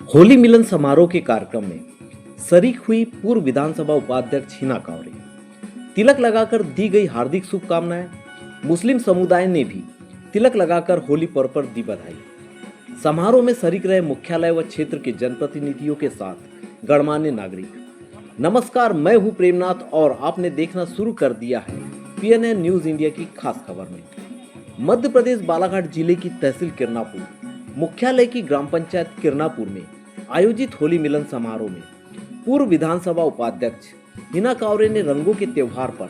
होली मिलन समारोह के कार्यक्रम में शरीक हुई पूर्व विधानसभा उपाध्यक्ष हिना कांवरे। तिलक लगाकर दी गई हार्दिक शुभकामनाएं। मुस्लिम समुदाय ने भी तिलक लगाकर होली पर्व पर दी बधाई। समारोह में शरीक रहे मुख्यालय व क्षेत्र के जनप्रतिनिधियों के साथ गणमान्य नागरिक। नमस्कार, मैं हूं प्रेमनाथ और आपने देखना शुरू कर दिया है PNN न्यूज इंडिया की खास खबर में। मध्य प्रदेश बालाघाट जिले की तहसील किरनापुर मुख्यालय की ग्राम पंचायत किरनापुर में आयोजित होली मिलन समारोह में पूर्व विधानसभा उपाध्यक्ष हिना कांवरे ने रंगों के त्योहार पर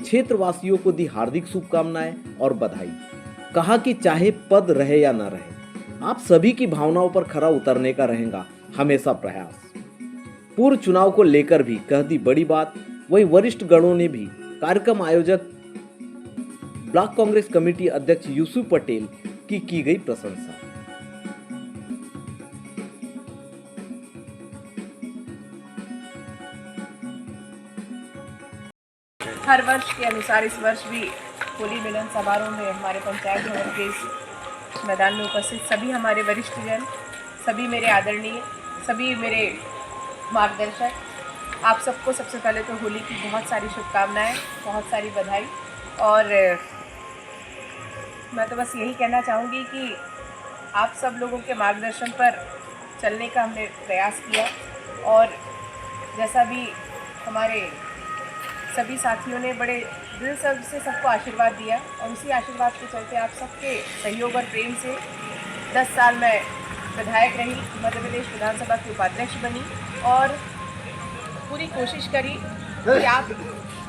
क्षेत्रवासियों को दी हार्दिक शुभकामनाएं और बधाई। कहा कि चाहे पद रहे या न रहे, आप सभी की भावनाओं पर खरा उतरने का रहेगा हमेशा प्रयास। पूर्व चुनाव को लेकर भी कह दी बड़ी बात। वही वरिष्ठ गणों ने भी कार्यक्रम आयोजक ब्लॉक कांग्रेस कमेटी अध्यक्ष यूसुफ पटेल की गई प्रशंसा। हर वर्ष के अनुसार इस वर्ष भी होली मिलन समारोह में हमारे पंचायत भवन के इस मैदान में उपस्थित सभी हमारे वरिष्ठ जन, सभी मेरे आदरणीय, सभी मेरे मार्गदर्शक, आप सबको सबसे पहले तो होली की बहुत सारी शुभकामनाएं, बहुत सारी बधाई। और मैं तो बस यही कहना चाहूँगी कि आप सब लोगों के मार्गदर्शन पर चलने का हमने प्रयास किया और जैसा भी हमारे सभी साथियों ने बड़े दिल से सबको आशीर्वाद दिया और उसी आशीर्वाद के चलते आप सबके सहयोग और प्रेम से 10 साल मैं विधायक रही, मध्य प्रदेश विधानसभा की उपाध्यक्ष बनी और पूरी कोशिश करी कि आप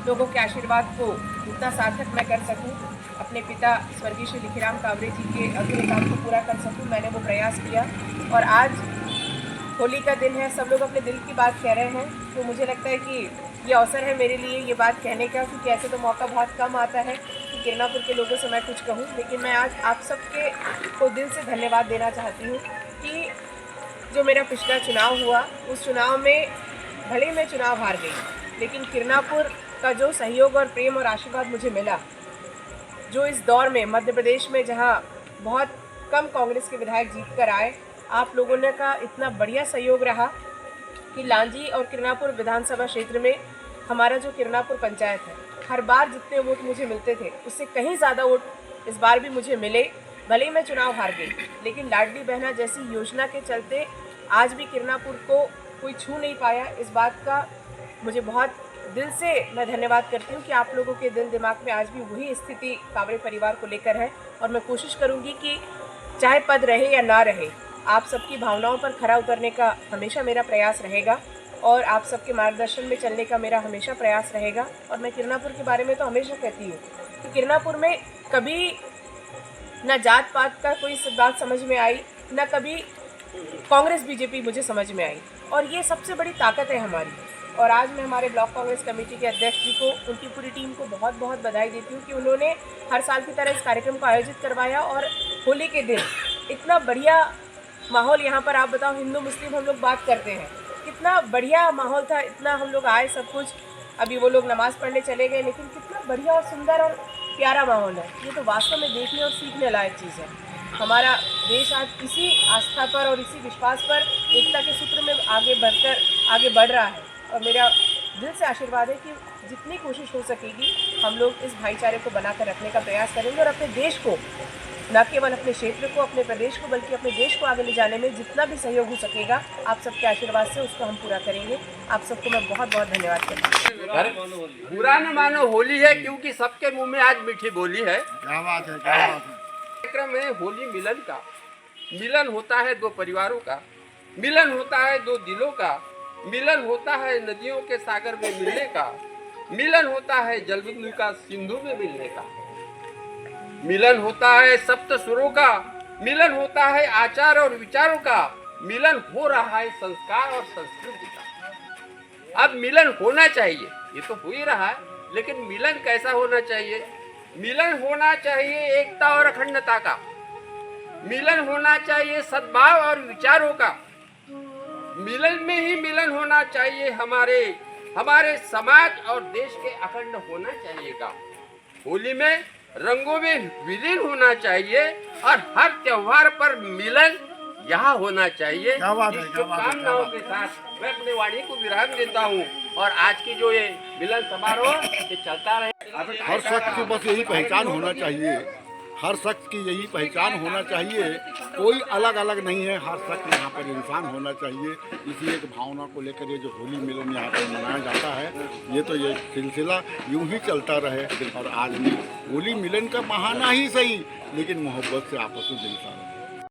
लोगों के आशीर्वाद को जितना सार्थक मैं कर सकूं, अपने पिता स्वर्गीय श्री लिखीराम कांवरे जी के अधूरे काम को पूरा कर सकूं, मैंने वो प्रयास किया। और आज होली का दिन है, सब लोग अपने दिल की बात कह रहे हैं, तो मुझे लगता है कि ये अवसर है मेरे लिए ये बात कहने का, क्योंकि ऐसे तो मौका बहुत कम आता है कि किरनापुर के लोगों से मैं कुछ कहूँ। लेकिन मैं आज आप सबके को दिल से धन्यवाद देना चाहती हूँ कि जो मेरा पिछला चुनाव हुआ, उस चुनाव में भले मैं चुनाव हार गई, लेकिन किरनापुर का जो सहयोग और प्रेम और आशीर्वाद मुझे मिला, जो इस दौर में मध्य प्रदेश में जहाँ बहुत कम कांग्रेस के विधायक जीत कर आए, आप लोगों ने का इतना बढ़िया सहयोग रहा कि लांजी और किरनापुर विधानसभा क्षेत्र में हमारा जो किरनापुर पंचायत है, हर बार जितने वोट मुझे मिलते थे उससे कहीं ज़्यादा वोट इस बार भी मुझे मिले। भले ही मैं चुनाव हार गई, लेकिन लाडली बहना जैसी योजना के चलते आज भी किरनापुर को कोई छू नहीं पाया। इस बात का मुझे बहुत दिल से मैं धन्यवाद करती हूँ कि आप लोगों के दिल दिमाग में आज भी वही स्थिति कांवरे परिवार को लेकर है। और मैं कोशिश करूँगी कि चाहे पद रहे या ना रहे, आप सबकी भावनाओं पर खरा उतरने का हमेशा मेरा प्रयास रहेगा और आप सबके मार्गदर्शन में चलने का मेरा हमेशा प्रयास रहेगा। और मैं किरनापुर के बारे में तो हमेशा कहती हूँ कि किरनापुर में कभी ना जात पात का कोई बात समझ में आई, ना कभी कांग्रेस बीजेपी मुझे समझ में आई, और ये सबसे बड़ी ताकत है हमारी। और आज मैं हमारे ब्लॉक कांग्रेस कमेटी के अध्यक्ष जी को, उनकी पूरी टीम को बहुत बहुत बधाई देती हूँ कि उन्होंने हर साल की तरह इस कार्यक्रम को आयोजित करवाया और होली के दिन इतना बढ़िया माहौल यहाँ पर, आप बताओ हिंदू मुस्लिम हम लोग बात करते हैं, कितना बढ़िया माहौल था, इतना हम लोग आए सब कुछ। अभी वो लोग नमाज़ पढ़ने चले गए, लेकिन कितना बढ़िया और सुंदर और प्यारा माहौल है। ये तो वास्तव में देखने और सीखने लायक चीज़ है। हमारा देश आज इसी आस्था पर और इसी विश्वास पर एकता के सूत्र में आगे बढ़ रहा है। और मेरा दिल से आशीर्वाद है कि जितनी कोशिश हो सकेगी हम लोग इस भाईचारे को बनाकर रखने का प्रयास करेंगे और अपने देश को, न केवल अपने क्षेत्र को, अपने प्रदेश को, बल्कि अपने देश को आगे ले जाने में जितना भी सहयोग हो सकेगा आप सबके आशीर्वाद से उसको हम पूरा करेंगे। आप सबको मैं बहुत बहुत धन्यवाद करता हूँ। बुरा न मानो होली है, क्योंकि सबके मुंह में आज मीठी बोली है। क्या बात है, क्या बात है। कार्यक्रम है होली मिलन का। मिलन होता है दो परिवारों का, मिलन होता है दो दिलों का, मिलन होता है नदियों के सागर में मिलने का, मिलन होता है जलबिंदु का सिंधु में मिलने का, मिलन होता है सप्त सुरों का, मिलन होता है आचार और विचारों का, मिलन हो रहा है संस्कार और संस्कृति का। अब मिलन होना चाहिए, ये तो हो ही रहा है, लेकिन मिलन कैसा होना चाहिए? मिलन होना चाहिए एकता और अखंडता का, मिलन होना चाहिए सद्भाव और विचारों का, मिलन में ही मिलन होना चाहिए हमारे समाज और देश के अखंड होना चाहिएगा। होली में रंगों में विलीन होना चाहिए और हर त्योहार पर मिलन यहाँ होना चाहिए। क्या बात है, इस क्या बात है, क्या शुभकामनाओं बात के साथ मैं अपनी वाणी को विराम देता हूँ और आज की जो ये मिलन समारोह ये चलता रहे। हर शख्स की बस यही पहचान होना चाहिए, हर शख्स की यही पहचान होना चाहिए, कोई अलग अलग नहीं है, हर शख्स यहाँ पर इंसान होना चाहिए। इसी एक भावना को लेकर ये जो होली मिलन यहाँ पर मनाया जाता है, ये सिलसिला यूं ही चलता रहे और आदमी होली मिलन का बहाना ही सही, लेकिन मोहब्बत से आपस में मिलता रहे।